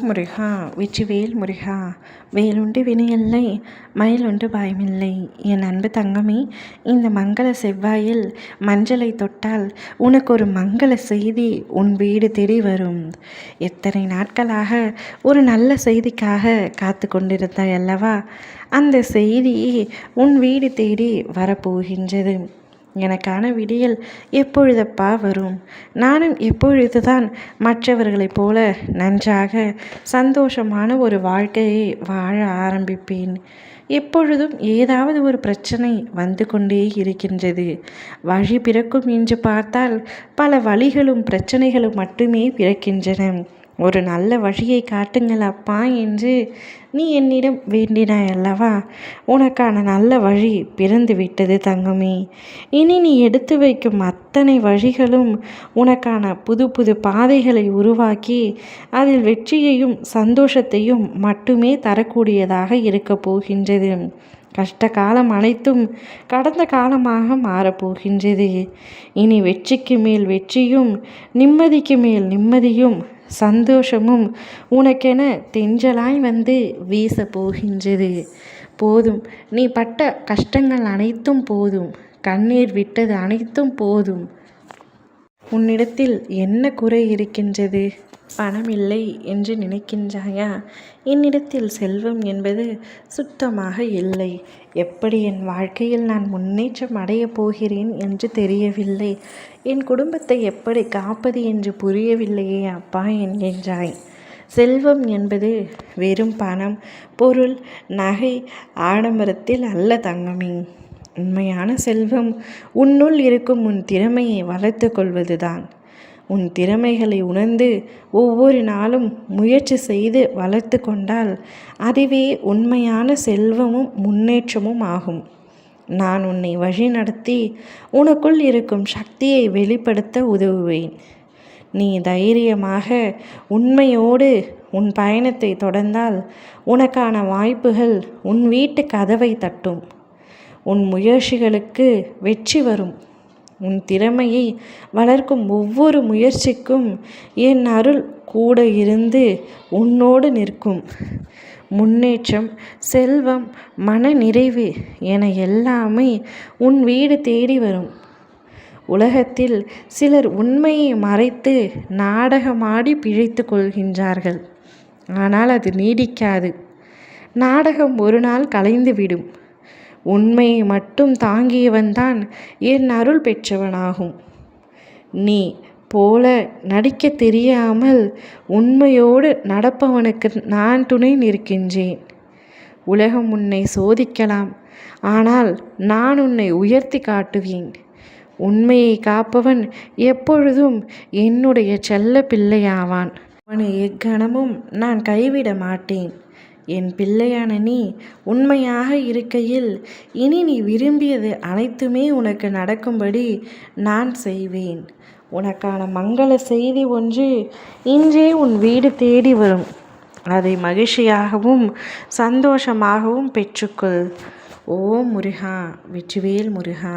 முருகா வெற்றிவேல் முருகா வேலுண்டு வினையில்லை மயிலுண்டு பயமில்லை. என் அன்பு தங்கமே, இந்த மங்கள செவ்வாயில் மஞ்சளை தொட்டால் உனக்கு ஒரு மங்கள செய்தி உன் வீடு தேடி வரும். எத்தனை நாட்களாக ஒரு நல்ல செய்திக்காக காத்து கொண்டிருந்தாய் அல்லவா? அந்த செய்தி உன் வீடு தேடி வரப்போகின்றது. எனக்கான விடியல் எப்பொழுதப்பா வரும்? நானும் எப்பொழுதுதான் மற்றவர்களைப் போல நன்றாக சந்தோஷமான ஒரு வாழ்க்கையை வாழ ஆரம்பிப்பேன்? எப்பொழுதும் ஏதாவது ஒரு பிரச்சனை வந்து கொண்டே இருக்கின்றது. வழி பிறக்கும் என்று பார்த்தால் பல வழிகளும் பிரச்சனைகளும் மட்டுமே பிறக்கின்றன. ஒரு நல்ல வழியை காட்டுங்கள் அப்பா என்று நீ என்னிடம் வேண்டினாய் அல்லவா? உனக்கான நல்ல வழி பிறந்து விட்டது தங்கமே. இனி நீ எடுத்து வைக்கும் அத்தனை வழிகளும் உனக்கான புது புது பாதைகளை உருவாக்கி அதில் வெற்றியையும் சந்தோஷத்தையும் மட்டுமே தரக்கூடியதாக இருக்கப் போகின்றது. கஷ்ட காலம் அனைத்தும் கடந்த காலமாக மாறப்போகின்றது. இனி வெற்றிக்கு மேல் வெற்றியும் நிம்மதிக்கு மேல் நிம்மதியும் சந்தோஷமும் உனக்கென தென்றலாய் வந்து வீச போகின்றது. போதும், நீ பட்ட கஷ்டங்கள் அனைத்தும் போதும், கண்ணீர் விட்டது அனைத்தும் போதும். உன்னிடத்தில் என்ன குறை இருக்கின்றது? பணம் இல்லை என்று நினைக்கின்றாயா? என்னிடத்தில் செல்வம் என்பது சுத்தமாக இல்லை. எப்படி என் வாழ்க்கையில் நான் முன்னேற்றம் அடையப் போகிறேன் என்று தெரியவில்லை. என் குடும்பத்தை எப்படி காப்பது என்று புரியவில்லையே அப்பா என்கின்றாய். செல்வம் என்பது வெறும் பணம், பொருள், நகை, ஆடம்பரத்தில் அல்ல தங்கமே. உண்மையான செல்வம் உன்னுள் இருக்கும் உன் திறமையை வளர்த்து கொள்வதுதான். உன் திறமைகளை உணர்ந்து ஒவ்வொரு நாளும் முயற்சி செய்து வளர்த்து கொண்டால் அதுவே உண்மையான செல்வமும் முன்னேற்றமும் ஆகும். நான் உன்னை வழி நடத்தி உனக்குள் இருக்கும் சக்தியை வெளிப்படுத்த உதவுவேன். நீ தைரியமாக உண்மையோடு உன் பயணத்தை தொடர்ந்தால் உனக்கான வாய்ப்புகள் உன் வீட்டு கதவை தட்டும். உன் முயற்சிகளுக்கு வெற்றி வரும். உன் திறமையை வளர்க்கும் ஒவ்வொரு முயற்சிக்கும் என் அருள் கூட இருந்து உன்னோடு நிற்கும். முன்னேற்றம், செல்வம், மன நிறைவு என எல்லாமே உன் வீடு தேடி வரும். உலகத்தில் சிலர் உண்மையை மறைத்து நாடகமாடி பிழைத்து கொள்கின்றார்கள். ஆனால் அது நீடிக்காது. நாடகம் ஒரு நாள் கலைந்துவிடும். உண்மையை மட்டும் தாங்கியவன்தான் என் அருள் பெற்றவனாகும். நீ போல நடிக்க தெரியாமல் உண்மையோடு நடப்பவனுக்கு நான் துணை நிற்கின்றேன். உலகம் உன்னை சோதிக்கலாம், ஆனால் நான் உன்னை உயர்த்தி காட்டுவேன். உண்மையை காப்பவன் எப்பொழுதும் என்னுடைய செல்ல பிள்ளையாவான். அவனை எக்கணமும் நான் கைவிட மாட்டேன். என் பிள்ளையான நீ உண்மையாக இருக்கையில் இனி நீ விரும்பியது அனைத்துமே உனக்கு நடக்கும்படி நான் செய்வேன். உனக்கான மங்கள செய்தி ஒன்று இன்றே உன் வீடு தேடி வரும். அதை மகிழ்ச்சியாகவும் சந்தோஷமாகவும் பெற்றுக்கொள். ஓம் முருகா வெற்றிவேல் முருகா.